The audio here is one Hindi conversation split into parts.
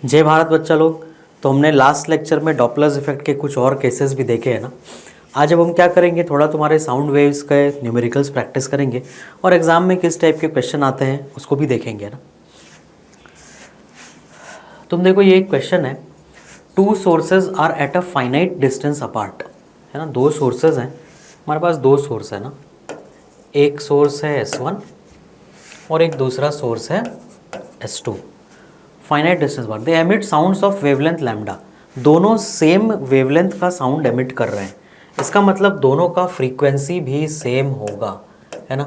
जय भारत बच्चा लोग। तो हमने लास्ट लेक्चर में डॉपलर्स इफेक्ट के कुछ और केसेस भी देखे हैं ना। आज अब हम क्या करेंगे, थोड़ा तुम्हारे साउंड वेव्स के न्यूमेरिकल्स प्रैक्टिस करेंगे और एग्जाम में किस टाइप के क्वेश्चन आते हैं उसको भी देखेंगे ना। तुम देखो, ये एक क्वेश्चन है, two sources are at a finite distance apart, है ना। दो सोर्सेज हैं हमारे पास, दो सोर्स है ना। एक सोर्स है S1 और एक दूसरा सोर्स है S2। Finite distance bar they emit sounds of wavelength lambda. दोनों सेम वेवलेंथ का साउंड एमिट कर रहे हैं, इसका मतलब दोनों का फ्रीक्वेंसी भी सेम होगा, है ना।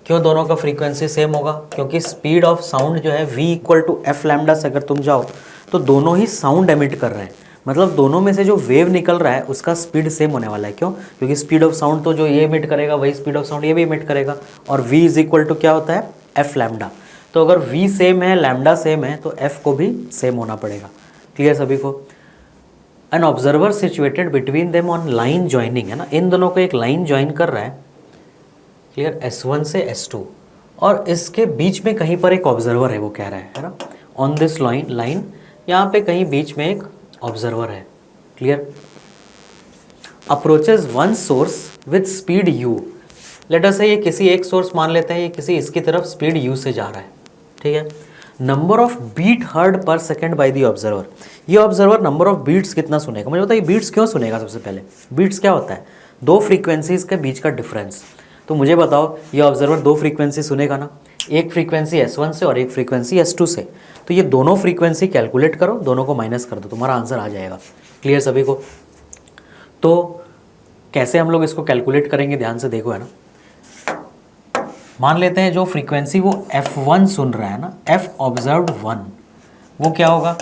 क्यों दोनों का फ्रीक्वेंसी सेम होगा? क्योंकि स्पीड ऑफ साउंड जो है v equal to F lambda से अगर तुम जाओ तो दोनों ही साउंड एमिट कर रहे हैं, मतलब दोनों में से जो वेव निकल रहा है उसका स्पीड सेम होने वाला है। क्यों? क्योंकि स्पीड ऑफ साउंड तो जो ये एमिट करेगा वही स्पीड ऑफ साउंड ये भी एमिट करेगा, और v इज इक्वल टू क्या होता है? F lambda. तो अगर v सेम है, लैम्डा सेम है, तो f को भी सेम होना पड़ेगा। क्लियर सभी को? An observer situated between them on line joining, है ना। इन दोनों को एक लाइन ज्वाइन कर रहा है, क्लियर, S1 से S2, और इसके बीच में कहीं पर एक ऑब्जर्वर है, वो कह रहा है ना। ऑन दिस लाइन यहाँ पे कहीं बीच में एक ऑब्जर्वर है, clear. Approaches one source with speed u। Late us से ये किसी एक सोर्स मान लेते हैं, ये किसी इसकी तरफ स्पीड u से जा रहा है, ठीक है। नंबर ऑफ बीट हर्ड पर सेकेंड बाय द ऑब्जर्वर। ये ऑब्जर्वर नंबर ऑफ बीट्स कितना सुनेगा? मुझे बताइए बीट्स क्यों सुनेगा? सबसे पहले बीट्स क्या होता है? दो फ्रीक्वेंसीज के बीच का डिफरेंस। तो मुझे बताओ, ये ऑब्जर्वर दो फ्रीक्वेंसी सुनेगा ना, एक फ्रीक्वेंसी S1 से और एक फ्रीक्वेंसी S2 से। तो ये दोनों फ्रीक्वेंसी कैलकुलेट करो, दोनों को माइनस कर दो, तुम्हारा आंसर आ जाएगा। क्लियर सभी को? तो कैसे हम लोग इसको कैलकुलेट करेंगे, ध्यान से देखो, है ना। मान लेते हैं जो फ्रीक्वेंसी वो F1 सुन रहा है ना, F ऑब्जर्व्ड 1, वो क्या होगा?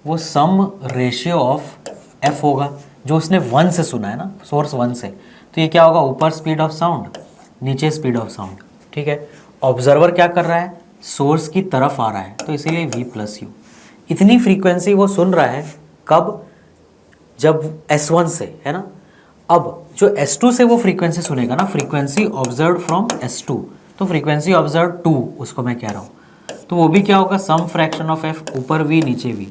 वो सम रेशियो ऑफ F होगा, जो उसने 1 से सुना है ना, सोर्स 1 से। तो ये क्या होगा? ऊपर स्पीड ऑफ साउंड, नीचे स्पीड ऑफ साउंड, ठीक है। ऑब्जर्वर क्या कर रहा है? सोर्स की तरफ आ रहा है, तो इसीलिए v प्लस यू। इतनी फ्रीक्वेंसी वो सुन रहा है, कब? जब S1 से, है ना। अब जो S2 से वो फ्रीक्वेंसी सुनेगा ना, फ्रीक्वेंसी ऑब्जर्व फ्रॉम S2, तो फ्रीक्वेंसी ऑब्जर्व 2 उसको मैं कह रहा हूँ, तो वो भी क्या होगा? सम फ्रैक्शन ऑफ f, ऊपर v नीचे v।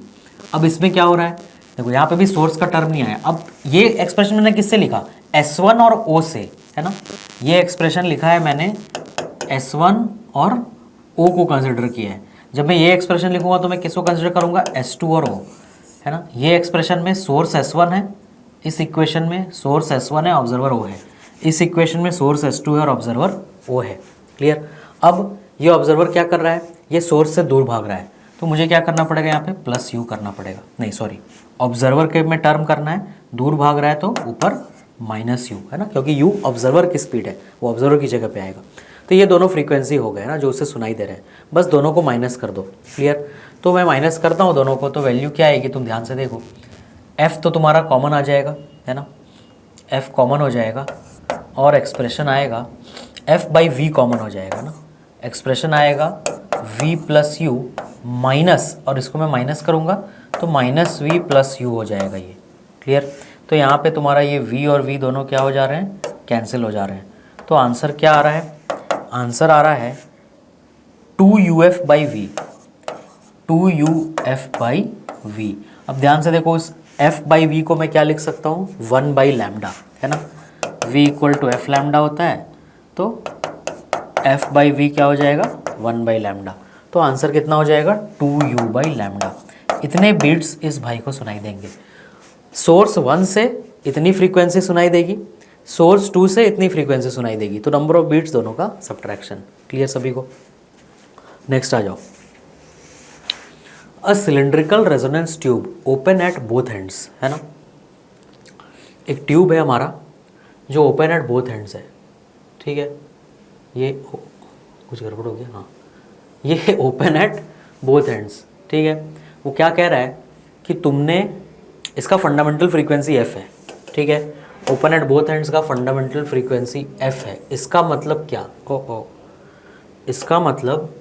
अब इसमें क्या हो रहा है? देखो यहाँ पे भी सोर्स का टर्म नहीं आया। अब ये एक्सप्रेशन मैंने किससे लिखा? S1 और O से, है ना। ये एक्सप्रेशन लिखा है मैंने S1 और O को कंसिडर किया है। जब मैं ये एक्सप्रेशन लिखूंगा तो मैं किसको कंसिडर करूंगा? S2 और O, है ना। ये एक्सप्रेशन में सोर्स S1 है, इस इक्वेशन में सोर्स S1 है, ऑब्जर्वर O है। इस इक्वेशन में सोर्स S2 है और ऑब्जर्वर O है। क्लियर? अब ये ऑब्जर्वर क्या कर रहा है? ये सोर्स से दूर भाग रहा है, तो मुझे क्या करना पड़ेगा? यहाँ पे प्लस यू करना पड़ेगा, नहीं सॉरी, ऑब्जर्वर के में टर्म करना है, दूर भाग रहा है तो ऊपर माइनस यू, है ना, क्योंकि यू ऑब्जर्वर की स्पीड है, वो ऑब्जर्वर की जगह पे आएगा। तो ये दोनों फ्रीक्वेंसी हो गए ना जो उसे सुनाई दे रहे हैं, बस दोनों को माइनस कर दो। क्लियर? तो मैं माइनस करता हूँ दोनों को, तो वैल्यू क्या आएगी? तुम ध्यान से देखो, एफ तो तुम्हारा कॉमन आ जाएगा, है ना, एफ कॉमन हो जाएगा, और एक्सप्रेशन आएगा एफ बाई वी कॉमन हो जाएगा ना, एक्सप्रेशन आएगा v प्लस यू माइनस, और इसको मैं माइनस करूँगा तो माइनस v प्लस यू हो जाएगा ये। क्लियर? तो यहाँ पे तुम्हारा ये v और v दोनों क्या हो जा रहे हैं? कैंसिल हो जा रहे हैं। तो आंसर क्या आ रहा है? आंसर आ रहा है 2uf by we, 2uf by we. अब ध्यान से देखो, इस f बाई वी को मैं क्या लिख सकता हूँ? 1 बाई लैम्डा, है ना। v equal to F lambda होता है, तो f बाई वी क्या हो जाएगा? 1 बाई लैम्डा। तो आंसर कितना हो जाएगा? 2u by lambda. इतने बीट्स इस भाई को सुनाई देंगे। सोर्स 1 से इतनी फ्रीक्वेंसी सुनाई देगी, सोर्स 2 से इतनी फ्रीक्वेंसी सुनाई देगी, तो नंबर ऑफ बीट्स दोनों का सब्ट्रैक्शन। क्लियर सभी को? नेक्स्ट आ जाओ। A cylindrical resonance tube open at both ends, है ना। एक ट्यूब है हमारा जो ओपन एट बोथ एंड्स है, ठीक है। ये कुछ गड़बड़ हो गया, हाँ, ये ओपन एट बोथ एंड्स, ठीक है। वो क्या कह रहा है कि तुमने, इसका फंडामेंटल फ्रीक्वेंसी f है, ठीक है। ओपन एट बोथ एंड्स का फंडामेंटल फ्रीक्वेंसी f है। इसका मतलब क्या? इसका मतलब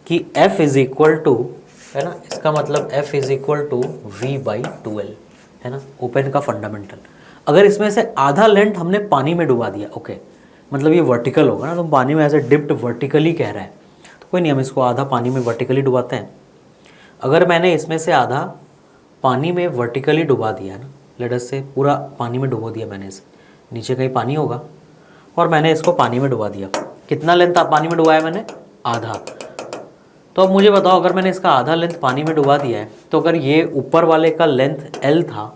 कि f इज इक्वल टू, है ना, इसका मतलब f is equal to v by 12, है ना, ओपन का फंडामेंटल। अगर इसमें से आधा लेंथ हमने पानी में डुबा दिया, ओके, मतलब ये वर्टिकल होगा ना, तो पानी में ऐसे डिप्ट वर्टिकली कह रहा है, तो कोई नहीं, हम इसको आधा पानी में वर्टिकली डुबाते हैं। अगर मैंने इसमें से आधा पानी में वर्टिकली डुबा दिया है ना, लेट अस से पूरा पानी में डुबो दिया मैंने इसे, नीचे कहीं पानी होगा और मैंने इसको पानी में डुबा दिया। कितना लेंथ पानी में डुबाया मैंने? आधा। तो अब मुझे बताओ, अगर मैंने इसका आधा लेंथ पानी में डुबा दिया है तो अगर ये ऊपर वाले का लेंथ L था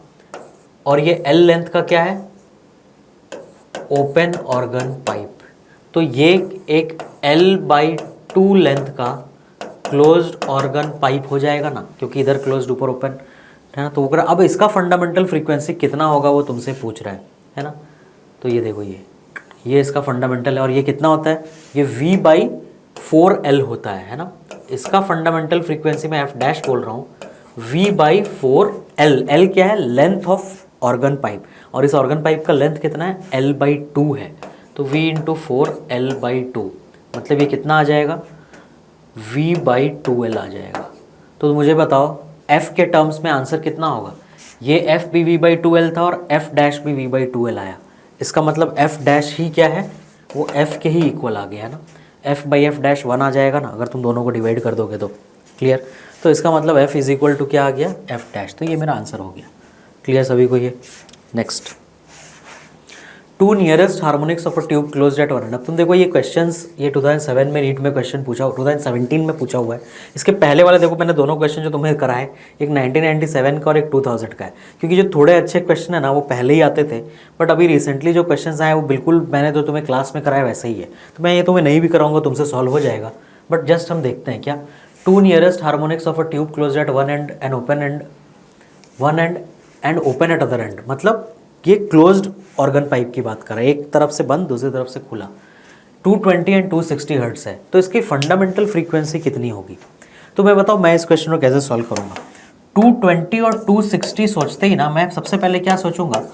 और ये L लेंथ का क्या है? ओपन ऑर्गन पाइप, तो ये एक L/2 लेंथ का क्लोज्ड ऑर्गन पाइप हो जाएगा ना, क्योंकि इधर क्लोज्ड ऊपर ओपन है ना। तो अगर अब इसका फंडामेंटल फ्रीक्वेंसी कितना होगा वो तुमसे पूछ रहा है ना। तो ये देखो, ये इसका फंडामेंटल है और ये कितना होता है? ये V/4L होता है ना। इसका फंडामेंटल फ्रीक्वेंसी मैं F डैश बोल रहा हूँ, V/4L। L क्या है? लेंथ ऑफ ऑर्गन पाइप, और इस ऑर्गन पाइप का लेंथ कितना है? L/2 है। तो V/4L/2 मतलब ये कितना आ जाएगा? V/2L आ जाएगा। तो मुझे बताओ F के टर्म्स में आंसर कितना होगा? ये F भी V/2L था और F डैश भी V/2L आया। इसका मतलब F डैश ही क्या है? वो F के ही इक्वल आ गया है ना। F/F डैश 1 आ जाएगा ना अगर तुम दोनों को डिवाइड कर दोगे तो। क्लियर? तो इसका मतलब F इज इक्वल टू क्या आ गया? F dash. तो ये मेरा आंसर हो गया। क्लियर सभी को ये? Next, 2 nearest harmonics of a tube closed eight one and. अब तुम देखो ये क्वेश्चंस, ये 2007 में नीट में क्वेश्चन पूछा, 2017 में पूछा हुआ है। इसके पहले वाले देखो, मैंने दोनों क्वेश्चन जो तुम्हें कराए, एक 1997 का और एक 2000 का है, क्योंकि जो थोड़े अच्छे क्वेश्चन है ना वो पहले ही आते थे, बट अभी रिसेंटली जो क्वेश्चन आए वो बिल्कुल मैंने जो तुम्हें क्लास में कराया वैसे ही है। तो मैं ये तुम्हें नहीं भी कराऊंगा, तुमसे सॉल्व हो जाएगा, बट जस्ट हम देखते हैं क्या। 2 nearest harmonics of a tube closed eight one and and open at other and, मतलब ये क्लोज्ड ऑर्गन पाइप की बात कर रहा है, एक तरफ से बंद दूसरी तरफ से खुला। 220 एंड 260 हर्ट्ज है, तो इसकी फंडामेंटल फ्रीक्वेंसी कितनी होगी? तो मैं बताऊँ मैं इस क्वेश्चन को कैसे सॉल्व करूँगा। 220 और 260 सोचते ही ना मैं सबसे पहले क्या सोचूंगा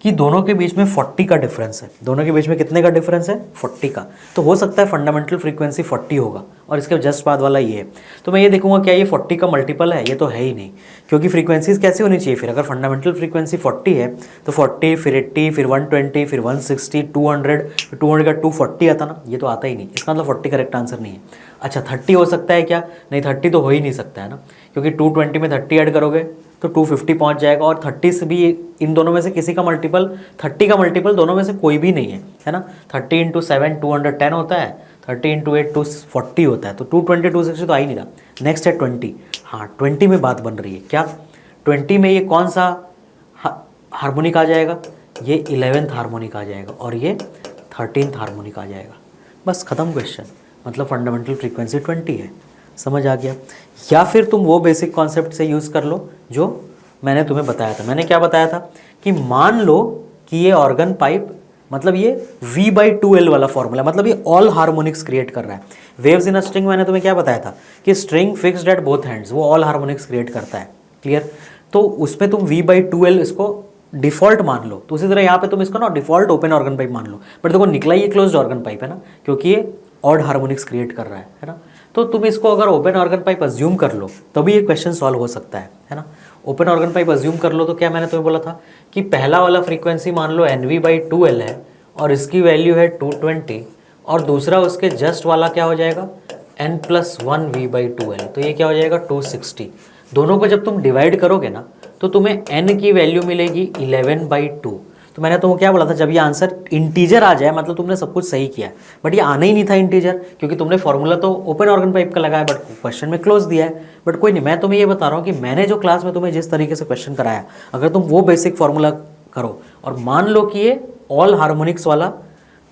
कि दोनों के बीच में 40 का डिफरेंस है। दोनों के बीच में कितने का डिफरेंस है? 40 का। तो हो सकता है फंडामेंटल फ्रीक्वेंसी 40 होगा और इसके जस्ट बाद वाला ये है। तो मैं ये देखूंगा क्या ये 40 का मल्टीपल है? ये तो है ही नहीं, क्योंकि फ्रीक्वेंसीज कैसी होनी चाहिए फिर? अगर फंडामेंटल फ्रीक्वेंसी 40 है तो 40 फिर 80 फिर 120 फिर 160 200 200 का 240 आता ना, ये तो आता ही नहीं। इसका मतलब 40 करेक्ट आंसर नहीं है। अच्छा 30 हो सकता है क्या? नहीं 30 तो हो ही नहीं सकता है ना, क्योंकि 220 में 30 ऐड करोगे तो 250 पहुंच जाएगा, और 30 से भी इन दोनों में से किसी का मल्टीपल, 30 का मल्टीपल दोनों में से कोई भी नहीं है ना। 30 इंटू 7 210 होता है, 30 इंटू 8 240 होता है, तो 220 260 तो आ ही नहीं रहा। नेक्स्ट है 20। हाँ 20 में बात बन रही है क्या? 20 में ये कौन सा हार्मोनिक आ जाएगा? ये 11th हार्मोनिक आ जाएगा और ये 13th हार्मोनिक आ जाएगा। बस ख़त्म क्वेश्चन। मतलब फंडामेंटल फ्रीक्वेंसी 20 है। समझ आ गया? या फिर तुम वो बेसिक कॉन्सेप्ट से यूज़ कर लो जो मैंने तुम्हें बताया था। मैंने क्या बताया था कि मान लो कि ये ऑर्गन पाइप, मतलब ये V/2L वाला फॉर्मूला, मतलब ये ऑल हार्मोनिक्स क्रिएट कर रहा है। वेव्स इन अ स्ट्रिंग मैंने तुम्हें क्या बताया था कि string fixed at both hands, वो ऑल हार्मोनिक्स क्रिएट करता है। क्लियर? तो उसमें तुम V/2L इसको डिफॉल्ट मान लो, तो उसी तरह यहाँ पे तुम इसको ना डिफॉल्ट ओपन ऑर्गन पाइप मान लो। बट देखो निकला ये क्लोज्ड ऑर्गन पाइप है ना, क्योंकि ये ऑड हार्मोनिक्स क्रिएट कर रहा है ना। तो तुम इसको अगर ओपन ऑर्गन पाइप अज्यूम कर लो तभी ये क्वेश्चन सॉल्व हो सकता है ना। ओपन ऑर्गन पाइप अज्यूम कर लो तो क्या मैंने तुम्हें बोला था कि पहला वाला फ्रीक्वेंसी मान लो NV/2L है और इसकी वैल्यू है 220, और दूसरा उसके जस्ट वाला क्या हो जाएगा? N+1 V/2L, तो ये क्या हो जाएगा? 260। दोनों को जब तुम डिवाइड करोगे ना तो तुम्हें N की वैल्यू मिलेगी 11/2। तो मैंने तुमको क्या बोला था, जब ये आंसर इंटीजर आ जाए मतलब तुमने सब कुछ सही किया है, बट ये आना ही नहीं था इंटीजर, क्योंकि तुमने फॉर्मूला तो ओपन ऑर्गन पाइप का लगाया बट क्वेश्चन में क्लोज दिया है। बट कोई नहीं, मैं तुम्हें ये बता रहा हूँ कि मैंने जो क्लास में तुम्हें जिस तरीके से क्वेश्चन कराया, अगर तुम वो बेसिक फॉर्मूला करो और मान लो कि ये ऑल हार्मोनिक्स वाला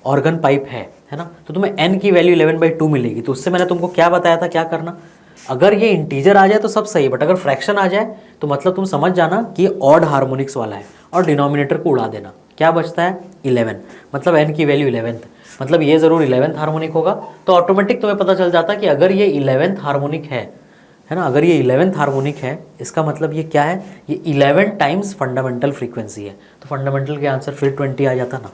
ऑर्गन पाइप है ना, तो तुम्हें N की वैल्यू 11/2 मिलेगी। तो उससे मैंने तुमको क्या बताया था क्या करना? अगर ये इंटीजर आ जाए तो सब सही है, बट अगर फ्रैक्शन आ जाए तो मतलब तुम समझ जाना कि ऑड हार्मोनिक्स वाला है और डिनोमिनेटर को उड़ा देना। क्या बचता है? 11, मतलब N की वैल्यू 11th, मतलब ये ज़रूर 11th हार्मोनिक होगा। तो ऑटोमेटिक तुम्हें पता चल जाता कि अगर ये 11th हार्मोनिक है ना, अगर ये 11th हार्मोनिक है इसका मतलब ये क्या है? ये 11 टाइम्स फंडामेंटल फ्रीक्वेंसी है। तो फंडामेंटल के आंसर फिर 20 आ जाता ना।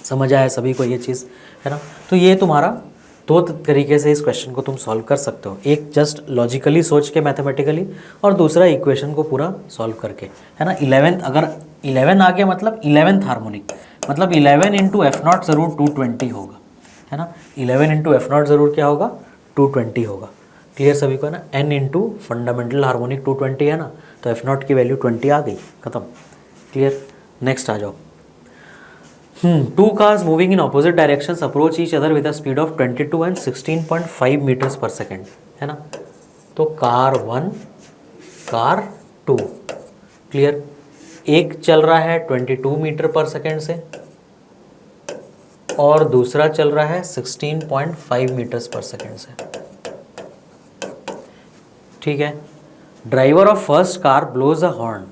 समझ आया सभी को ये चीज़, है ना। तो ये तुम्हारा दो तरीके से इस क्वेश्चन को तुम सॉल्व कर सकते हो, एक जस्ट लॉजिकली सोच के मैथमेटिकली, और दूसरा इक्वेशन को पूरा सॉल्व करके, है ना। 11th, अगर 11 आ गया मतलब 11th हार्मोनिक, मतलब 11 इंटू F0 ज़रूर 220 होगा, है ना। 11 इंटू F0 ज़रूर क्या होगा? 220 होगा। क्लियर सभी को है ना, n इंटू फंडामेंटल हार्मोनिक 220 है ना, तो एफ नॉट की वैल्यू 20 आ गई, खत्म। क्लियर, नेक्स्ट आ जाओ। Two cars moving in opposite directions approach each other with a speed of 22 and 16.5 metres पर सेकेंड, है ना। तो कार 1, कार 2, क्लियर। एक चल रहा है 22 मीटर पर सेकेंड से और दूसरा चल रहा है 16.5 मीटर्स पर सेकेंड से, ठीक है। Driver of first car blows a horn,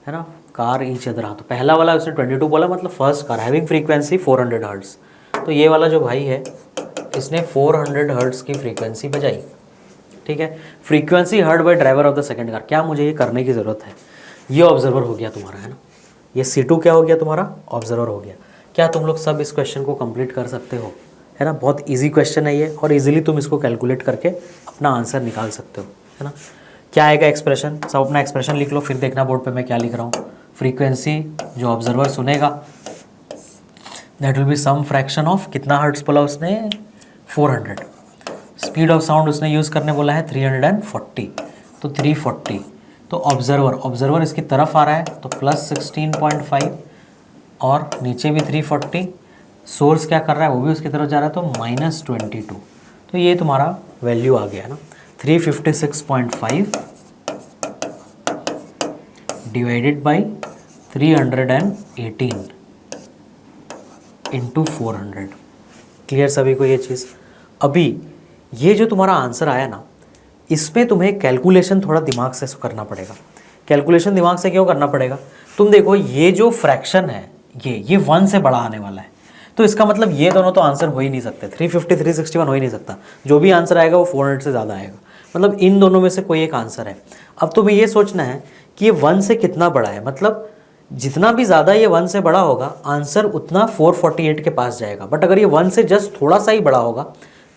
है ना, कार ईच अदर। हाँ, तो पहला वाला उसने 22 बोला, मतलब first car having frequency 400 hertz. तो ये वाला जो भाई है इसने 400 हर्ट्ज की फ्रीक्वेंसी बजाई, ठीक है। Frequency heard by driver of the second car. क्या मुझे ये करने की ज़रूरत है? ये ऑब्जर्वर हो गया तुम्हारा, है ना। ये C2 क्या हो गया तुम्हारा? ऑब्जर्वर हो गया। क्या तुम लोग सब इस क्वेश्चन को कंप्लीट कर सकते हो? है ना, बहुत इजी क्वेश्चन है ये, और इजीली तुम इसको कैलकुलेट करके अपना आंसर निकाल सकते हो, है ना। क्या आएगा एक्सप्रेशन? सब अपना एक्सप्रेशन लिख लो, फिर देखना बोर्ड पे मैं क्या लिख रहा हूँ। फ्रीक्वेंसी जो ऑब्जर्वर सुनेगा that will be some fraction of, कितना हर्ट्ज बोला उसने? 400। स्पीड ऑफ साउंड उसने यूज़ करने बोला है 340, तो 340। तो ऑब्जर्वर इसकी तरफ आ रहा है, तो प्लस 16.5 और नीचे भी 340। सोर्स क्या कर रहा है? वो भी उसकी तरफ जा रहा है, तो माइनस 22। तो ये तुम्हारा वैल्यू आ गया ना, 356.5 डिवाइडेड बाई 318 इंटू 400। क्लियर सभी को ये चीज़? अभी ये जो तुम्हारा आंसर आया ना, इसमें तुम्हें कैलकुलेशन थोड़ा दिमाग से करना पड़ेगा। कैलकुलेशन दिमाग से क्यों करना पड़ेगा? तुम देखो, ये जो फ्रैक्शन है ये 1 से बड़ा आने वाला है, तो इसका मतलब ये दोनों तो आंसर हो ही नहीं सकते। 350 361 हो ही नहीं सकता। जो भी आंसर आएगा वो 400 से ज़्यादा आएगा, मतलब इन दोनों में से कोई एक आंसर है। अब तुम्हें ये सोचना है कि ये 1 से कितना बड़ा है, मतलब जितना भी ज़्यादा ये 1 से बड़ा होगा आंसर उतना 448 के पास जाएगा। बट अगर ये 1 से जस्ट थोड़ा सा ही बड़ा होगा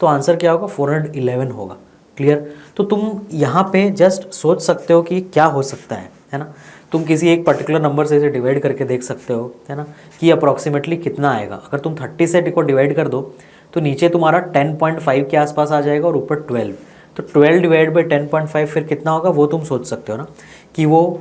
तो आंसर क्या होगा? 411 होगा। क्लियर? तो तुम यहाँ पे जस्ट सोच सकते हो कि क्या हो सकता है ना। तुम किसी एक पर्टिकुलर नंबर से इसे डिवाइड करके देख सकते हो, है ना, कि अप्रॉक्सीमेटली कितना आएगा। अगर तुम 30 से को डिवाइड कर दो तो नीचे तुम्हारा 10.5 के आसपास आ जाएगा और ऊपर 12। तो 12 डिवाइड बाई 10.5 फिर कितना होगा वो तुम सोच सकते हो ना, कि वो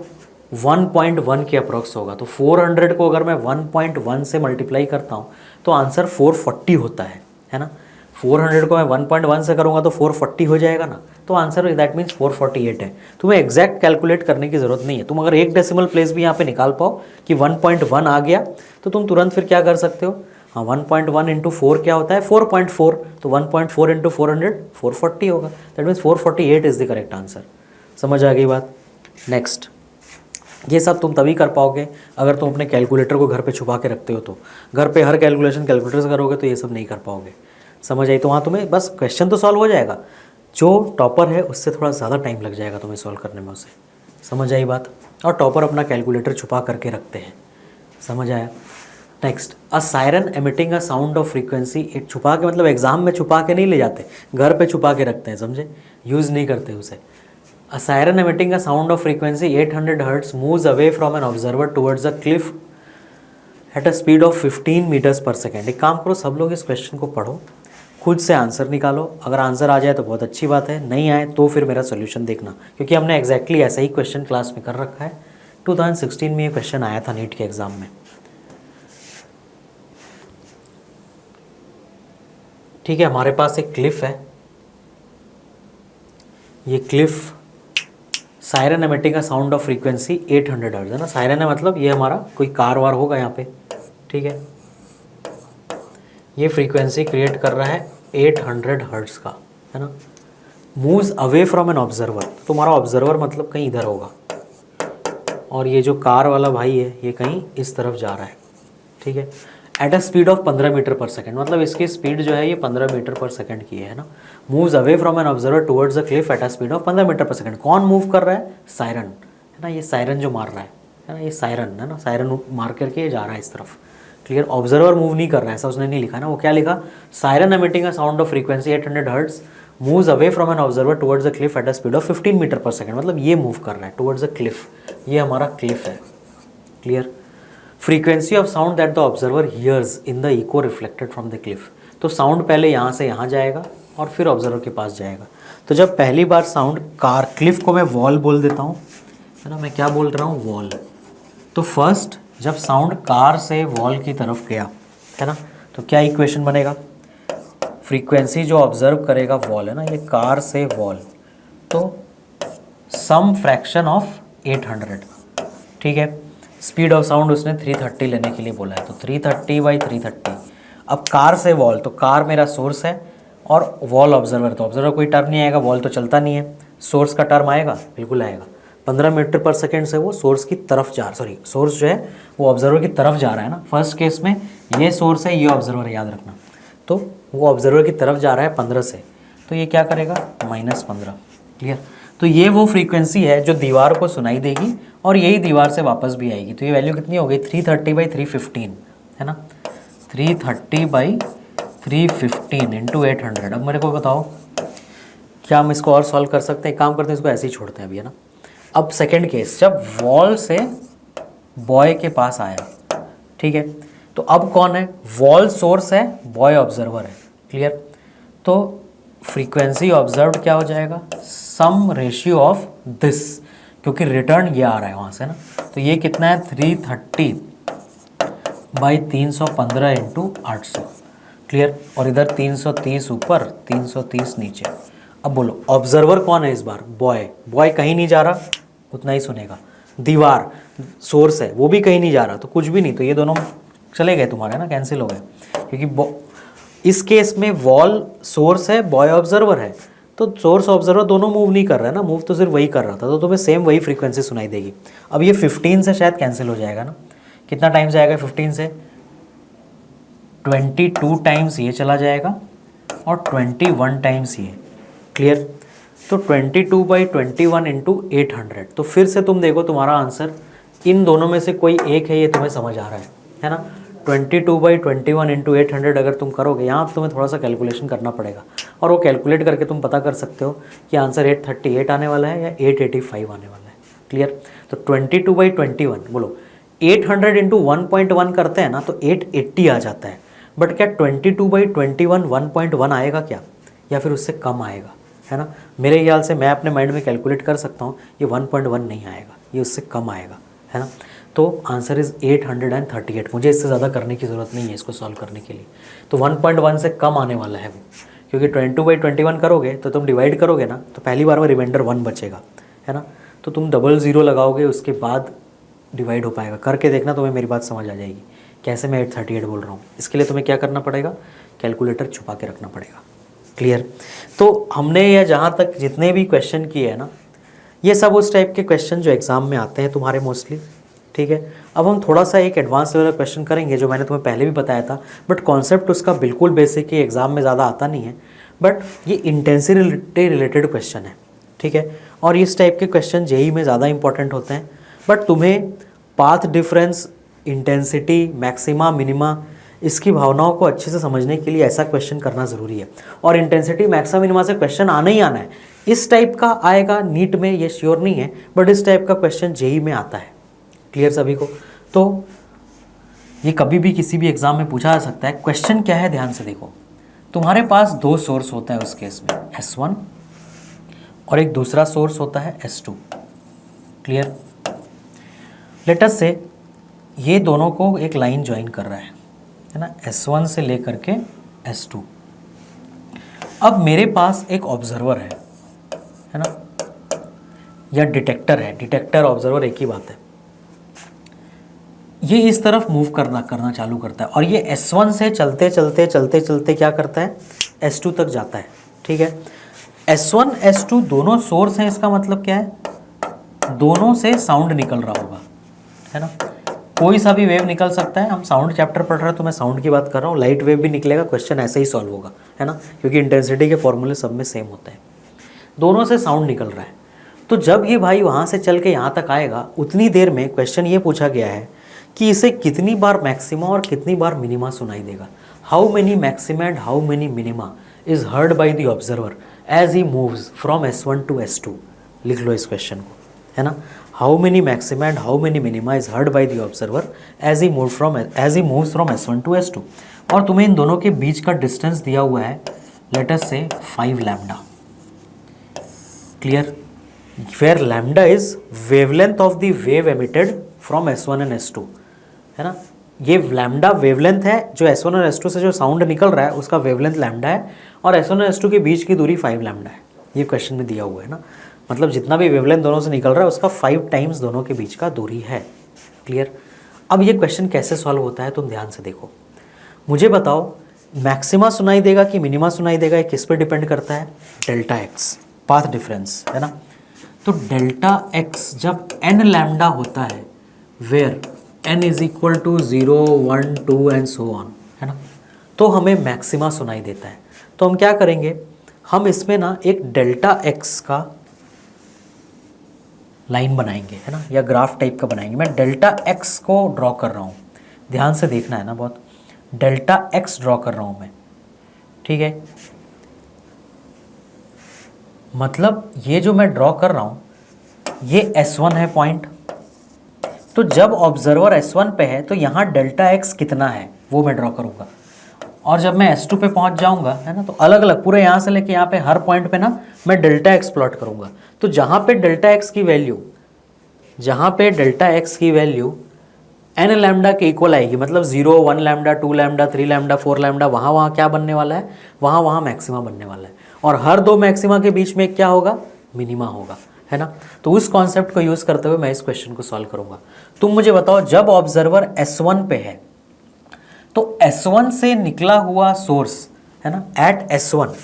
1.1 के अप्रॉक्स होगा। तो 400 को अगर मैं 1.1 से मल्टीप्लाई करता हूँ तो आंसर 440 होता है ना। 400 को मैं 1.1 से करूँगा तो 440 हो जाएगा ना, तो आंसर दैट मीन्स 448 है। तुम्हें एग्जैक्ट कैलकुलेट करने की ज़रूरत नहीं है। तुम अगर एक डेसिमल प्लेस भी यहाँ पे निकाल पाओ कि 1.1 आ गया तो तुम तुरंत फिर क्या कर सकते हो? हाँ, 1.1 इंटू 4 क्या होता है? 4.4। तो 1.4 इंटू 400 440 होगा। That means 448 is the correct answer. समझ आ गई बात? नेक्स्ट, ये सब तुम तभी कर पाओगे अगर तुम अपने कैलकुलेटर को घर पे छुपा के रखते हो। तो घर पे हर कैलकुलेशन कैलकुलेटर से करोगे तो ये सब नहीं कर पाओगे। समझ आई? तो वहाँ तुम्हें बस क्वेश्चन तो सॉल्व हो जाएगा, जो टॉपर है उससे थोड़ा ज़्यादा टाइम लग जाएगा तुम्हें सॉल्व करने में उसे। समझ आई बात? और टॉपर अपना कैलकुलेटर छुपा करके रखते हैं। समझ आया? Next, a siren emitting a sound of frequency. एक छुपा के मतलब एग्जाम में छुपा के नहीं ले जाते, घर पे छुपा के रखते हैं, समझे? यूज़ नहीं करते उसे। A siren emitting a sound of frequency 800 Hz moves away from an observer towards a cliff at a speed of 15 meters per second। एक काम करो, सब लोग इस क्वेश्चन को पढ़ो, खुद से आंसर निकालो। अगर आंसर आ जाए तो बहुत अच्छी बात है, नहीं आए तो फिर मेरा सोल्यूशन देखना, क्योंकि हमने एग्जैक्टली ऐसा ही क्वेश्चन क्लास में कर रखा है। 2016 में ये क्वेश्चन आया था नीट के एग्ज़ाम में। ठीक है, हमारे पास एक क्लिफ है, ये क्लिफ सायरन एमिटिंग का साउंड ऑफ फ्रीक्वेंसी 800 हर्ट्ज है ना। सायरन है मतलब ये हमारा कोई कार वार होगा यहाँ पे, ठीक है। ये फ्रीक्वेंसी क्रिएट कर रहा है 800 हर्ट्ज का, है ना। Moves away from an observer, तो तुम्हारा ऑब्जर्वर मतलब कहीं इधर होगा, और ये जो कार वाला भाई है ये कहीं इस तरफ जा रहा है, ठीक है। At a speed of 15 metre पर सेकेंड, मतलब इसकी स्पीड जो है ये 15 मीटर पर सेकेंड की है ना। Moves away from an observer towards the cliff at a speed of 15 metre पर सेकेंड। कौन मूव कर रहा है? सायरन, है ना। ये सायरन जो मार रहा है ना, ये सायरन है ना, सायरन मार करके ये जा रहा है इस तरफ। क्लियर? ऑब्जर्वर मूव नहीं कर रहा है, ऐसा उसने नहीं लिखा ना। वो क्या लिखा? Siren emitting a sound of frequency 800 hertz moves away from an observer towards the cliff at a speed of 15 metre पर सेकेंड, मतलब ये मूव कर रहा है टुवर्ड्स द क्लिफ। ये हमारा क्लिफ है। Clear? Frequency of sound that the observer hears in the echo reflected from the cliff, तो साउंड पहले यहाँ से यहाँ जाएगा और फिर ऑब्जर्वर के पास जाएगा। तो जब पहली बार साउंड कार, क्लिफ को मैं वॉल बोल देता हूँ, है ना, मैं क्या बोल रहा हूँ, वॉल। तो फर्स्ट जब साउंड कार से वॉल की तरफ गया, है ना, तो क्या इक्वेशन बनेगा, फ्रीक्वेंसी जो ऑब्जर्व करेगा वॉल, है ना, ये कार से वॉल, तो सम फ्रैक्शन ऑफ 800, ठीक है। स्पीड ऑफ साउंड उसने 330 लेने के लिए बोला है, तो 330/330। अब कार से वॉल, तो कार मेरा सोर्स है और वॉल ऑब्जर्वर, तो ऑब्जर्वर कोई टर्म नहीं आएगा, वॉल तो चलता नहीं है, सोर्स का टर्म आएगा, बिल्कुल आएगा। 15 मीटर पर सेकेंड से वो सोर्स की तरफ सोर्स जो है वो ऑब्जर्वर की तरफ जा रहा है ना। फर्स्ट केस में ये सोर्स है, ये ऑब्जर्वर है, याद रखना। तो वो ऑब्जर्वर की तरफ जा रहा है 15 से, तो ये क्या करेगा, -15। क्लियर। तो ये वो फ्रीक्वेंसी है जो दीवार को सुनाई देगी और यही दीवार से वापस भी आएगी। तो ये वैल्यू कितनी हो गई, 330/315, है ना, 330/315 इंटू 800। अब मेरे को बताओ क्या हम इसको और सॉल्व कर सकते हैं? काम करते हैं, इसको ऐसे ही छोड़ते हैं अभी, है ना। अब सेकेंड केस, जब वॉल से बॉय के पास आया, ठीक है, तो अब कौन है, वॉल सोर्स है, बॉय ऑब्जर्वर है। क्लियर। तो फ्रीक्वेंसी ऑब्जर्व्ड क्या हो जाएगा, सम रेशियो ऑफ दिस, क्योंकि रिटर्न ये आ रहा है वहाँ से ना, तो ये कितना है, 330/315 इंटू 800। क्लियर। और इधर 330 ऊपर, 330 नीचे। अब बोलो ऑब्जर्वर कौन है इस बार, बॉय। बॉय कहीं नहीं जा रहा, उतना ही सुनेगा। दीवार सोर्स है, वो भी कहीं नहीं जा रहा, तो कुछ भी नहीं, तो ये दोनों चले गए तुम्हारे ना, कैंसिल हो गए। क्योंकि इस केस में वॉल सोर्स है, बॉय ऑब्जर्वर है, तो सोर्स ऑब्जर्वर दोनों मूव नहीं कर रहा है ना, मूव तो सिर्फ वही कर रहा था, तो तुम्हें सेम वही फ्रीक्वेंसी सुनाई देगी। अब ये 15 से शायद कैंसिल हो जाएगा ना, कितना टाइम जाएगा 15 से, 22 टाइम्स ये चला जाएगा और 21 टाइम्स ये। क्लियर। तो 22/21 इंटू 800। तो फिर से तुम देखो तुम्हारा आंसर इन दोनों में से कोई एक है, ये तुम्हें समझ आ रहा है ना। 22/21 इंटू 800 अगर तुम करोगे, यहाँ तुम्हें थोड़ा सा कैलकुलेशन करना पड़ेगा, और वो कैलकुलेट करके तुम पता कर सकते हो कि आंसर 838 आने वाला है या 885 आने वाला है। क्लियर। तो 22/21 बोलो, 800 इंटू 1.1 करते हैं ना, तो 880 आ जाता है। बट क्या 22/21 1.1 आएगा क्या, या फिर उससे कम आएगा, है ना। मेरे ख्याल से मैं अपने माइंड में कैलकुलेट कर सकता हूँ, ये 1.1 नहीं आएगा, ये उससे कम आएगा, है ना। तो आंसर इज़ 838। मुझे इससे ज़्यादा करने की ज़रूरत नहीं है इसको सॉल्व करने के लिए। तो 1.1 से कम आने वाला है वो, क्योंकि 22/21 करोगे तो तुम डिवाइड करोगे ना, तो पहली बार में रिमाइंडर 1 बचेगा, है ना। तो तुम 00 लगाओगे, उसके बाद डिवाइड हो पाएगा। करके देखना, तुम्हें मेरी बात समझ आ जाएगी कैसे मैं 838 बोल रहा हूँ। इसके लिए तुम्हें क्या करना पड़ेगा, कैलकुलेटर छुपा के रखना पड़ेगा। क्लियर। तो हमने यह जहाँ तक जितने भी क्वेश्चन किए हैं ना, ये सब उस टाइप के क्वेश्चन जो एग्ज़ाम में आते हैं तुम्हारे मोस्टली। ठीक है। अब हम थोड़ा सा एक एडवांस लेवल का क्वेश्चन करेंगे, जो मैंने तुम्हें पहले भी बताया था, बट कॉन्सेप्ट उसका बिल्कुल बेसिक ही, एग्ज़ाम में ज़्यादा आता नहीं है, बट ये इंटेंसिटी रिलेटेड क्वेश्चन है। ठीक है। और इस टाइप के क्वेश्चन जेईई में ज़्यादा इंपॉर्टेंट होते हैं, बट तुम्हें path difference, intensity, maxima, minima, इसकी भावनाओं को अच्छे से समझने के लिए ऐसा क्वेश्चन करना ज़रूरी है। और इंटेंसिटी, मैक्सिमा, मिनिमा से क्वेश्चन आना ही आना है। इस टाइप का आएगा नीट में, ये श्योर नहीं है, बट इस टाइप का क्वेश्चन जेईई में आता है। क्लियर सभी को। तो ये कभी भी किसी भी एग्जाम में पूछा जा सकता है। क्वेश्चन क्या है, ध्यान से देखो। तुम्हारे पास दो सोर्स होता है उस केस में, S1 और एक दूसरा सोर्स होता है S2। क्लियर। लेट अस से ये दोनों को एक लाइन ज्वाइन कर रहा है ना, S1 से लेकर के S2। अब मेरे पास एक ऑब्जर्वर है ना, या डिटेक्टर है। डिटेक्टर ऑब्जर्वर एक ही बात है। ये इस तरफ मूव करना चालू करता है, और ये S1 से चलते चलते क्या करता है, S2 तक जाता है। ठीक है। S1 S2 दोनों सोर्स हैं, इसका मतलब क्या है, दोनों से साउंड निकल रहा होगा, है ना। कोई सा भी वेव निकल सकता है। हम साउंड चैप्टर पढ़ रहे हैं तो मैं साउंड की बात कर रहा हूँ। लाइट वेव भी निकलेगा, क्वेश्चन ऐसे ही सॉल्व होगा, है ना, क्योंकि इंटेंसिटी के फॉर्मूले सब में सेम होते हैं। दोनों से साउंड निकल रहा है। तो जब ये भाई वहाँ से चल के यहाँ तक आएगा, उतनी देर में क्वेश्चन ये पूछा गया है कि इसे कितनी बार मैक्सिमा और कितनी बार मिनिमा सुनाई देगा। How many maxima and how many minima is heard by the observer as he moves from S1 to S2। लिख लो इस क्वेश्चन को, है ना। How many maxima and how many minima is heard by the observer as he moves from S1 to S2। और तुम्हें इन दोनों के बीच का डिस्टेंस दिया हुआ है लेट अस से 5 lambda, clear, where lambda is wavelength of the wave emitted from S1 and S2, है ना। ये लैम्डा वेवलेंथ है, जो S1 और S2 से जो साउंड निकल रहा है उसका वेवलेंथ लैम्डा है, और S1 और S2 के बीच की दूरी 5 लैम्डा है। ये क्वेश्चन में दिया हुआ है ना, मतलब जितना भी वेवलेंथ दोनों से निकल रहा है उसका 5 टाइम्स दोनों के बीच का दूरी है, क्लियर। अब ये क्वेश्चन कैसे सॉल्व होता है तुम ध्यान से देखो, मुझे बताओ मैक्सिमा सुनाई देगा कि मिनिमा सुनाई देगा, ये किस पे डिपेंड करता है, डेल्टा एक्स, पाथ डिफरेंस, है ना। तो डेल्टा एक्स जब n लैम्डा होता है, where n is equal to 0, 1, 2 and so on, है ना, तो हमें मैक्सिमा सुनाई देता है। तो हम क्या करेंगे, हम इसमें ना एक डेल्टा एक्स का लाइन बनाएंगे, है ना, या ग्राफ टाइप का बनाएंगे। मैं डेल्टा एक्स को ड्रॉ कर रहा हूँ, ध्यान से देखना है ना बहुत, डेल्टा एक्स ड्रॉ कर रहा हूँ मैं, ठीक है। मतलब ये जो मैं ड्रॉ कर रहा हूँ ये S1 है पॉइंट, तो जब ऑब्जर्वर S1 पे है तो यहाँ डेल्टा एक्स कितना है वो मैं ड्रॉ करूँगा, और जब मैं S2 पे पहुँच जाऊँगा, है ना, तो अलग अलग पूरे यहाँ से लेके यहाँ पे हर पॉइंट पे ना मैं डेल्टा एक्स प्लॉट करूँगा। तो जहाँ पे डेल्टा एक्स की वैल्यू, जहाँ पे डेल्टा एक्स की वैल्यू n लैम्डा के इक्वल आएगी, मतलब 0, 1 लैम्डा, 2 लैम्डा, 3 लैम्डा, 4 लैम्डा, वहाँ क्या बनने वाला है, वहाँ मैक्सिमा बनने वाला है, और हर दो मैक्सिमा के बीच में क्या होगा, मिनिमा होगा, है ना। तो उस कॉन्सेप्ट को यूज़ करते हुए मैं इस क्वेश्चन को सॉल्व करूँगा। तुम मुझे बताओ जब ऑब्जर्वर S1 पे है तो S1 से निकला हुआ सोर्स, है ना, एट S1,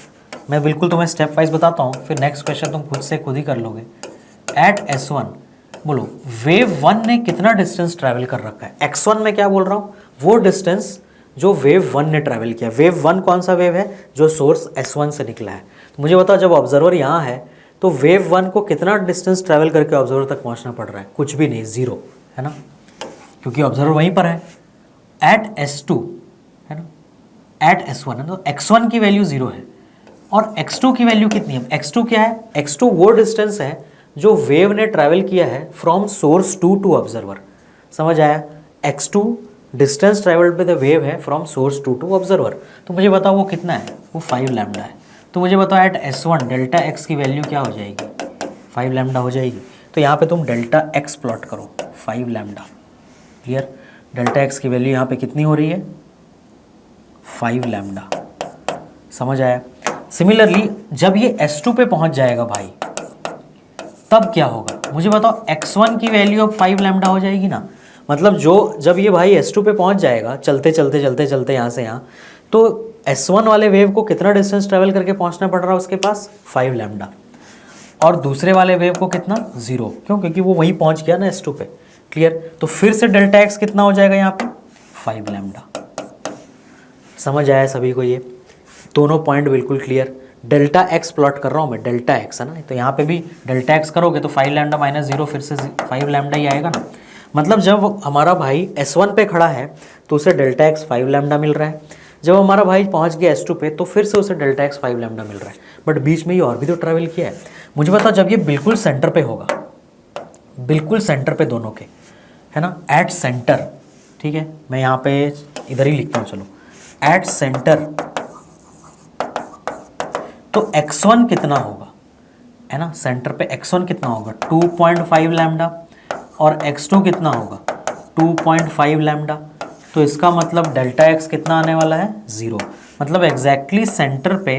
मैं बिल्कुल तुम्हें स्टेप वाइज बताता हूँ, फिर नेक्स्ट क्वेश्चन तुम खुद ही कर लोगे। एट S1 बोलो वेव 1 ने कितना डिस्टेंस ट्रैवल कर रखा है, x1 में क्या बोल रहा हूँ, वो डिस्टेंस जो वेव 1 ने ट्रैवल किया। वेव 1 कौन सा वेव है, जो सोर्स S1 से निकला है। तो मुझे बताओ जब ऑब्जर्वर यहाँ है तो वेव 1 को कितना डिस्टेंस ट्रैवल करके ऑब्जर्वर तक पहुँचना पड़ रहा है, कुछ भी नहीं, 0, है ना, क्योंकि ऑब्जर्वर वहीं पर है। एट S2, है ना, एट S1 है, तो x1 की वैल्यू 0 है, और x2 की वैल्यू कितनी है, x2 क्या है, x2 वो डिस्टेंस है जो वेव ने ट्रैवल किया है फ्रॉम सोर्स टू ऑब्जर्वर, समझ आया। x2 distance travelled by the wave है फ्रॉम सोर्स टू ऑब्जर्वर। तो मुझे बताओ वो कितना है, वो 5 लैम्डा है। तो मुझे बताओ एट S1 डेल्टा x की वैल्यू क्या हो जाएगी, 5 लैम्डा हो जाएगी। तो यहाँ पे तुम डेल्टा x प्लॉट करो, 5 लैम्डा, क्लियर। डेल्टा x की वैल्यू यहाँ पे कितनी हो रही है, 5 लैम्डा, समझ आया। सिमिलरली जब ये S2 पे पहुँच जाएगा भाई, तब क्या होगा, मुझे बताओ x1 की वैल्यू अब 5 लैम्डा हो जाएगी ना। मतलब जब ये भाई S2 पे पहुंच जाएगा, चलते यहाँ से यहाँ, तो S1 वाले वेव को कितना डिस्टेंस ट्रैवल करके पहुंचना पड़ रहा है उसके पास, 5 लैम्डा, और दूसरे वाले वेव को कितना, 0, क्यों, क्योंकि वो वहीं पहुंच गया ना S2 पे, क्लियर। तो फिर से डेल्टा एक्स कितना हो जाएगा यहाँ पे, 5 लैम्डा। समझ आया सभी को, ये दोनों पॉइंट बिल्कुल क्लियर। डेल्टा एक्स प्लॉट कर रहा हूँ मैं, डेल्टा एक्स, है ना, तो यहाँ पे भी डेल्टा एक्स करोगे तो 5 लैम्डा माइनस 0 फिर से 5 लैम्डा ही आएगा ना। मतलब जब हमारा भाई S1 पे खड़ा है तो उसे डेल्टा एक्स 5 लैम्डा मिल रहा है, जब हमारा भाई पहुँच गया S2 पे तो फिर से उसे डेल्टा एक्स 5 लैम्डा मिल रहा है, बट बीच में ये और भी तो ट्रैवल किया है। मुझे बताओ जब ये बिल्कुल सेंटर पे होगा, बिल्कुल सेंटर पे दोनों के, है ना, एट सेंटर, ठीक है, मैं यहाँ पे इधर ही लिखता हूँ, चलो, एट सेंटर, तो x1 कितना होगा, है ना, सेंटर पे x1 कितना होगा, 2.5 लैम्डा, और x2 कितना होगा, 2.5 लैम्डा। तो इसका मतलब डेल्टा x कितना आने वाला है, 0। मतलब एग्जैक्टली सेंटर पे,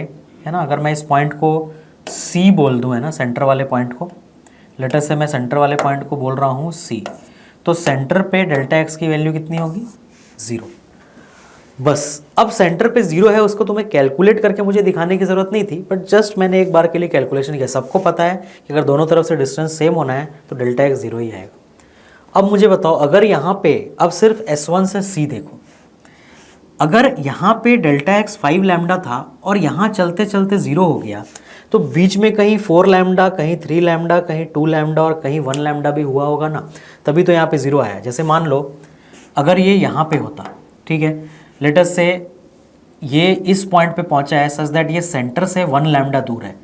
है ना, अगर मैं इस पॉइंट को C बोल दूँ, है ना, सेंटर वाले पॉइंट को, लेटर से मैं सेंटर वाले पॉइंट को बोल रहा हूँ C, तो सेंटर पे डेल्टा x की वैल्यू कितनी होगी, 0। बस अब सेंटर पे 0 है, उसको तुम्हें कैलकुलेट करके मुझे दिखाने की ज़रूरत नहीं थी, बट जस्ट मैंने एक बार के लिए कैलकुलेशन किया। सबको पता है कि अगर दोनों तरफ से डिस्टेंस सेम होना है तो डेल्टा एक्स 0 ही आएगा। अब मुझे बताओ अगर यहाँ पे अब सिर्फ S1 से C देखो, अगर यहाँ पे डेल्टा एक्स 5 लैम्डा था और यहाँ चलते चलते 0 हो गया, तो बीच में कहीं 4 लैम्डा, कहीं 3 लैम्डा, कहीं 2 लैम्डा और कहीं 1 लैम्डा भी हुआ होगा ना, तभी तो यहाँ पे 0 आया। जैसे मान लो अगर ये यहाँ पे होता, ठीक है, लेट अस से ये इस पॉइंट पे पहुंचा है सच दैट ये सेंटर से 1 लैम्डा दूर है,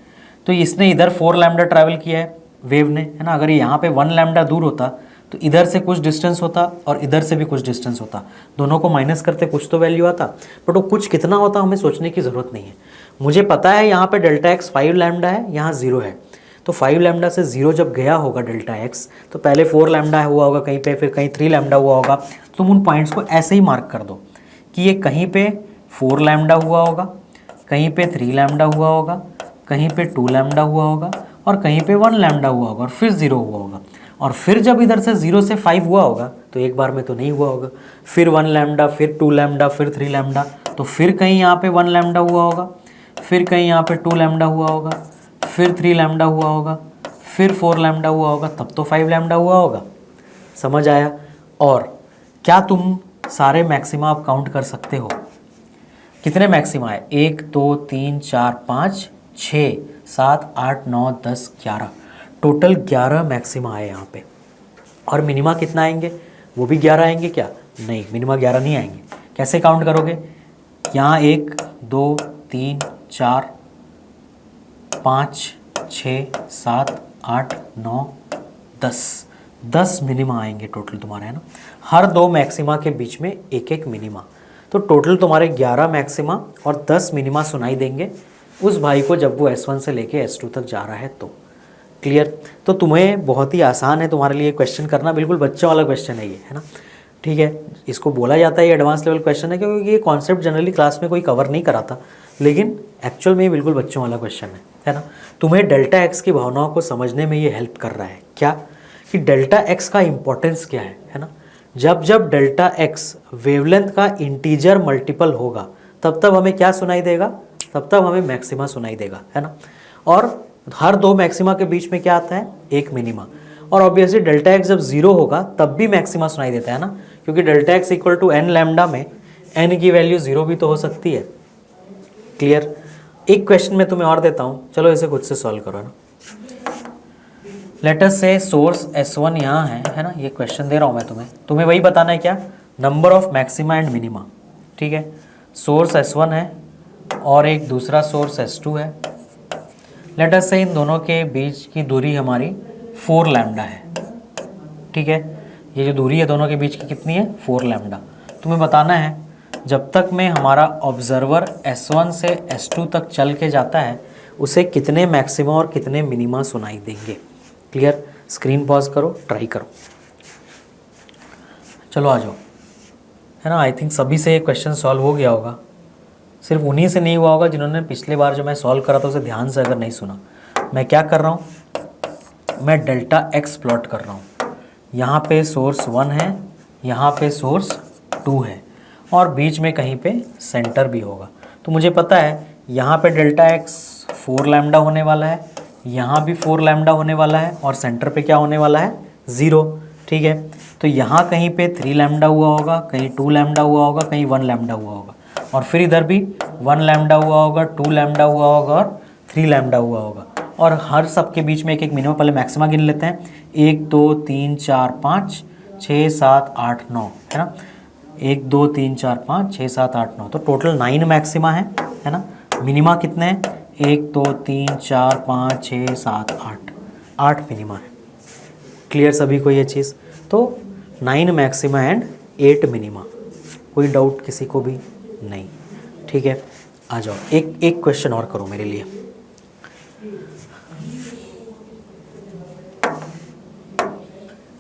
तो इसने इधर 4 लैम्डा ट्रैवल किया है वेव ने, है ना। अगर ये यहाँ पे 1 लैम्डा दूर होता तो इधर से कुछ डिस्टेंस होता और इधर से भी कुछ डिस्टेंस होता, दोनों को माइनस करते कुछ तो वैल्यू आता, बट वो कुछ कितना होता हमें सोचने की ज़रूरत नहीं है। मुझे पता है यहाँ पे डेल्टा एक्स 5 लैम्डा है, यहाँ 0 है, तो 5 लैम्डा से 0 जब गया होगा डेल्टा एक्स, तो पहले 4 लैम्डा हुआ होगा कहीं पे, फिर कहीं 3 लैम्डा हुआ होगा। तुम उन पॉइंट्स को ऐसे ही मार्क कर दो कि ये कहीं पे 4 लैम्डा हुआ होगा, कहीं पे 3 लैम्डा हुआ होगा, कहीं पे 2 लैम्डा हुआ होगा, और कहीं पे 1 लैम्डा हुआ होगा, और फिर 0 हुआ होगा। और फिर जब इधर से 0 से 5 हुआ होगा तो एक बार में तो नहीं हुआ होगा, फिर 1 लैम्डा, फिर 2 लैम्डा, फिर 3 लैम्डा, तो फिर कहीं यहाँ पे 1 लैम्डा हुआ होगा, फिर कहीं यहाँ पे 2 लैम्डा हुआ होगा, फिर 3 लैम्डा हुआ होगा, फिर 4 लैम्डा हुआ होगा, तब तो 5 लैम्डा हुआ होगा। समझ आया? और क्या तुम सारे मैक्सिमा आप काउंट कर सकते हो? कितने मैक्सिमा है? 1 2 3 4 5 6 7 8 9 10 11, टोटल 11 मैक्सिमा आए यहाँ पे। और मिनिमा कितना आएंगे? वो भी 11 आएंगे क्या? नहीं, मिनिमा 11 नहीं आएंगे। कैसे काउंट करोगे? यहाँ 1 2 3 4 5 6 7 8 9 10 मिनिमा आएंगे टोटल तुम्हारे, है ना। हर 2 मैक्सिमा के बीच में एक एक मिनिमा, तो टोटल तुम्हारे 11 मैक्सिमा और 10 मिनिमा सुनाई देंगे उस भाई को जब वो S1 से लेके S2 तक जा रहा है। तो क्लियर? तो तुम्हें बहुत ही आसान है तुम्हारे लिए क्वेश्चन करना, बिल्कुल बच्चों वाला क्वेश्चन है ये, है ना। ठीक है, इसको बोला जाता है ये एडवांस लेवल क्वेश्चन है क्योंकि ये कॉन्सेप्ट जनरली क्लास में कोई कवर नहीं कराता, लेकिन एक्चुअल में ये बिल्कुल बच्चों वाला क्वेश्चन है ना। तुम्हें डेल्टा एक्स की भावनाओं को समझने में ये हेल्प कर रहा है क्या, कि डेल्टा एक्स का इंपॉर्टेंस क्या है ना। जब जब डेल्टा एक्स वेवलेंथ का इंटीजर मल्टीपल होगा तब तब हमें क्या सुनाई देगा? तब तब हमें मैक्सिमा सुनाई देगा, है ना। और हर 2 मैक्सिमा के बीच में क्या आता है? एक मिनिमा। और ऑब्वियसली डेल्टा एक्स जब 0 होगा तब भी मैक्सिमा सुनाई देता है ना, क्योंकि delta x equal to n lambda में n की वैल्यू 0 भी तो हो सकती है। क्लियर? एक क्वेश्चन मैं तुम्हें और देता हूँ, चलो इसे खुद से सॉल्व करो, है ना। लेट अस से सोर्स S1 यहाँ है ना, ये क्वेश्चन दे रहा हूँ मैं तुम्हें वही बताना है क्या? Number of maxima and minima. ठीक है, सोर्स S1 है और एक दूसरा सोर्स S2 है। लेट अस से इन दोनों के बीच की दूरी हमारी 4 लैम्डा है। ठीक है, ये जो दूरी है दोनों के बीच की कितनी है? 4 लैम्डा। तुम्हें बताना है जब तक में हमारा ऑब्जर्वर S1 से S2 तक चल के जाता है उसे कितने मैक्सिमा और कितने मिनिमा सुनाई देंगे। क्लियर? स्क्रीन पॉज करो, ट्राई करो। चलो आ जाओ, है ना। आई थिंक सभी से ये क्वेश्चन सॉल्व हो गया होगा, सिर्फ उन्हीं से नहीं हुआ होगा जिन्होंने पिछले बार जो मैं सॉल्व करा था उसे ध्यान से अगर नहीं सुना। मैं क्या कर रहा हूँ? मैं डेल्टा एक्स प्लॉट कर रहा हूँ। यहाँ पे सोर्स 1 है, यहाँ पे सोर्स 2 है, और बीच में कहीं पे सेंटर भी होगा। तो मुझे पता है यहाँ पे डेल्टा एक्स 4 लैम्डा होने वाला है, यहाँ भी 4 लैम्डा होने वाला है, और सेंटर पे क्या होने वाला है? 0। ठीक है, तो यहाँ कहीं पे 3 लैम्डा हुआ होगा, कहीं 2 लैम्डा हुआ होगा, कहीं 1 लैम्डा हुआ होगा, और फिर इधर भी 1 लैम्डा हुआ होगा, 2 लैम्डा हुआ होगा और 3 लैम्डा हुआ होगा। और हर सब के बीच में एक एक मिनिमम, पहले मैक्सिमा गिन लेते हैं। 1 2 3 4 5 6 7 8 9, है ना। 1 2 3 4 5 6 7 8 9, तो टोटल 9 मैक्सिमा है ना। मिनिमा कितने हैं? 1 2 3 4 5 6 7 8 मिनिमा है। क्लियर सभी को ये चीज़? तो 9 मैक्सिमा एंड 8 मिनिमा, कोई डाउट किसी को भी नहीं? ठीक है, आ जाओ एक क्वेश्चन और करो मेरे लिए।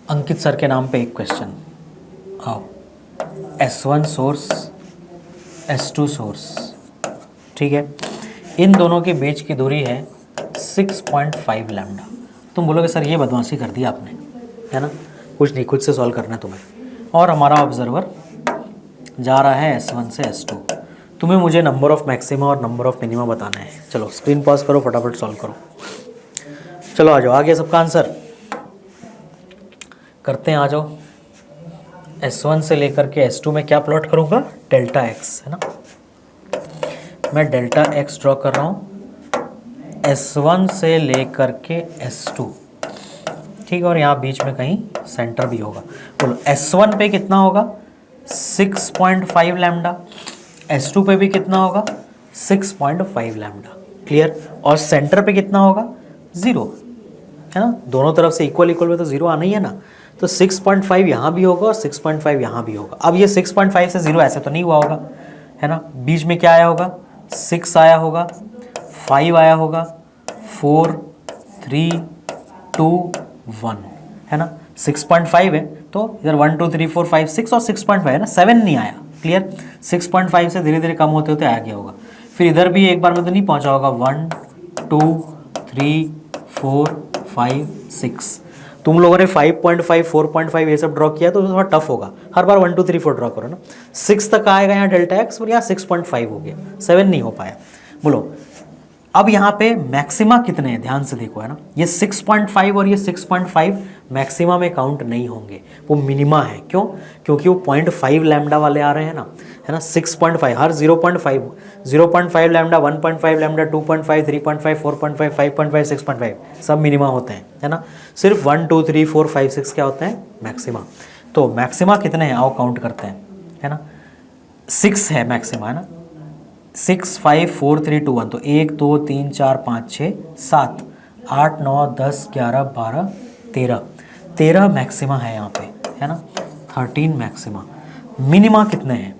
अंकित सर के नाम पे एक क्वेश्चन। आओ, S1 सोर्स S2 सोर्स, ठीक है, इन दोनों के बीच की दूरी है 6.5 लैम्डा। तुम बोलोगे सर ये बदमाशी कर दी आपने, है ना। कुछ नहीं, खुद से सॉल्व करना है तुम्हें। और हमारा ऑब्जर्वर जा रहा है S1 से S2। तुम्हें मुझे नंबर ऑफ़ मैक्सिमा और नंबर ऑफ़ मिनिमा बताना है। चलो स्क्रीन पॉज करो, फटाफट सॉल्व करो। चलो आ जाओ, आ गया सबका आंसर? करते हैं, आ जाओ। S1 से लेकर के S2 में क्या प्लॉट करूँगा? डेल्टा एक्स, है ना। मैं डेल्टा एक्स ड्रॉ कर रहा हूँ S1 से लेकर के S2, ठीक है, और यहाँ बीच में कहीं सेंटर भी होगा। बोलो S1 पे कितना होगा? 6.5 लैम्डा। S2 पे भी कितना होगा? 6.5 लैम्डा। क्लियर? और सेंटर पे कितना होगा? 0, है ना। दोनों तरफ से इक्वल में तो 0 आना ही है ना। तो 6.5 यहाँ भी होगा और 6.5 यहाँ भी होगा। अब ये 6.5 से 0 ऐसे तो नहीं हुआ होगा, है ना। बीच में क्या आया होगा? 6 आया होगा, 5 आया होगा, 4 3 2 1, है ना। 6.5 है तो इधर 1 2 3 4 5 6 और 6.5 है ना, 7 नहीं आया। क्लियर, 6.5 से धीरे धीरे कम होते होते आ गया होगा। फिर इधर भी एक बार में तो नहीं पहुंचा होगा, 1 2 3 4 5 6। तुम लोगों ने 5.5 4.5 ये सब ड्रॉ किया तो थोड़ा टफ होगा, हर बार 1 2 3 4 ड्रॉ करो ना। 6 तक आएगा यहाँ डेल्टा एक्स और यहाँ 6.5 हो गया, 7 नहीं हो पाया। बोलो अब यहाँ पे मैक्सिमा कितने हैं, ध्यान से देखो, है ना। ये 6.5 और ये 6.5 मैक्सिमा में काउंट नहीं होंगे, वो मिनिमा है। क्यों? क्योंकि वो 0.5 लैम्डा वाले आ रहे हैं ना, है ना। 6.5 हर 0.5 लैम्डा, 1.5 लैम्डा, 2.5 3.5 4.5 5.5 6.5 सब मिनिमा होते हैं, है ना। सिर्फ 1 2 3 4 5 6 क्या होते हैं, मैक्सिमा। तो मैक्सिमा कितने हैं, आओ काउंट करते हैं, है ना। 6 है मैक्सिमा, है ना। 6 5 4 3 2 1, तो 1 2 3 4 5 6 7 8 9 10 11 12 13 मैक्सिमा है यहाँ पे, है ना। 13 मैक्सिमा। मिनिमा कितने हैं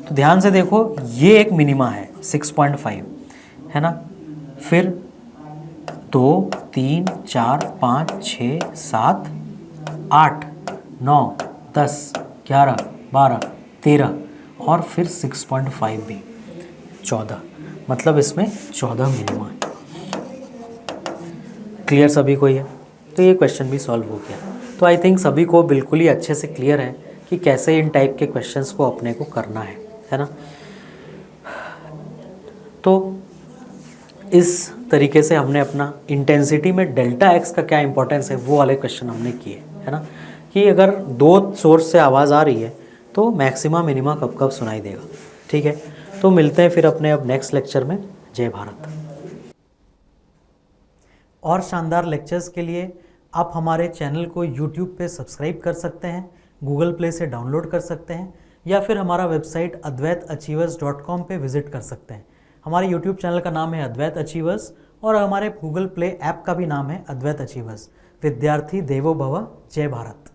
तो ध्यान से देखो, ये एक मिनिमा है 6.5, है ना। फिर 2 3 4 5 6 7 8 9 10 11 12 13 और फिर 6.5 भी 14, मतलब इसमें 14 मिनिमा है। क्लियर सभी को ये? तो ये क्वेश्चन भी सॉल्व हो गया। तो आई थिंक सभी को बिल्कुल ही अच्छे से क्लियर है कि कैसे इन टाइप के क्वेश्चंस को अपने को करना है ना। तो इस तरीके से हमने अपना इंटेंसिटी में डेल्टा एक्स का क्या इंपॉर्टेंस है वो वाले क्वेश्चन हमने किए, है ना। कि अगर 2 सोर्स से आवाज़ आ रही है तो मैक्सिमा मिनिमा कब कब सुनाई देगा, ठीक है। तो मिलते हैं फिर अपने अब नेक्स्ट लेक्चर में। जय भारत। और शानदार लेक्चर्स के लिए आप हमारे चैनल को यूट्यूब पे सब्सक्राइब कर सकते हैं, गूगल प्ले से डाउनलोड कर सकते हैं, या फिर हमारा वेबसाइट advaitachievers.com पे विजिट कर सकते हैं। हमारे यूट्यूब चैनल का नाम है अद्वैत अचीवर्स और हमारे गूगल प्ले ऐप का भी नाम है अद्वैत अचीवर्स। विद्यार्थी देवो भव। जय भारत।